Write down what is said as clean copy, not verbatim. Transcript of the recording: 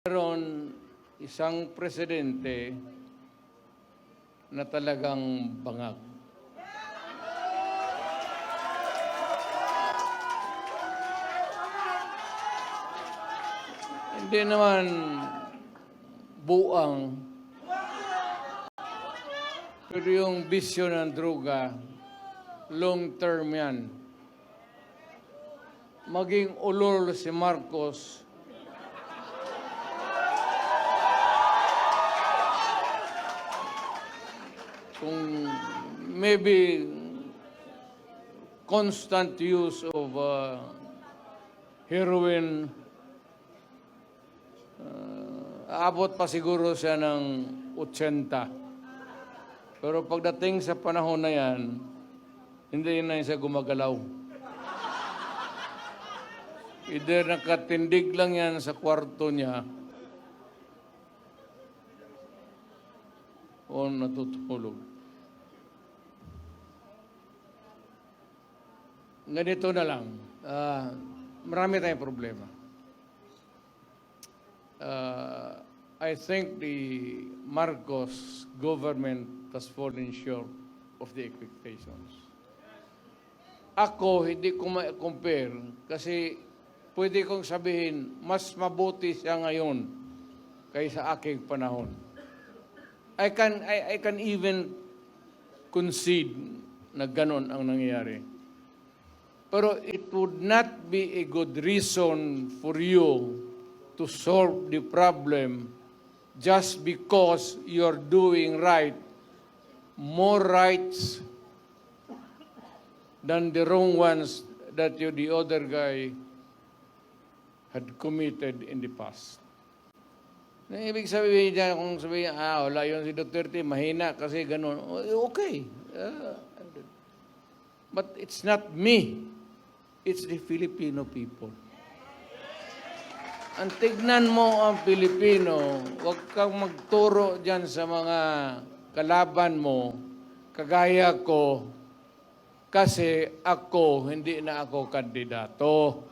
Meron isang presidente na talagang bangag. Hindi naman buang, pero yung bisyo ng droga, long term yan. Maging ulol si Marcos, kung maybe constant use of heroin, aabot pa siguro siya ng 80. Pero pagdating sa panahon na yan, hindi na siya gumagalaw. Either nakatindig lang yan sa kwarto niya o natutulog. Ganito na lang. Marami tayong problema. I think the Marcos government has fallen short of the expectations. Ako, hindi ko ma-compare kasi pwede kong sabihin, mas mabuti siya ngayon kaysa aking panahon. I can even concede na ganon ang nangyayari. Pero it would not be a good reason for you to solve the problem just because you're doing right, more rights than the wrong ones that the other guy had committed in the past. Na ibig sabihin dyan, kung sabihin, wala yun si Duterte, mahina kasi ganun. Okay. But it's not me. It's the Filipino people. Ang tignan mo ang Pilipino, huwag kang magturo dyan sa mga kalaban mo, kagaya ko, kasi ako, hindi na ako kandidato.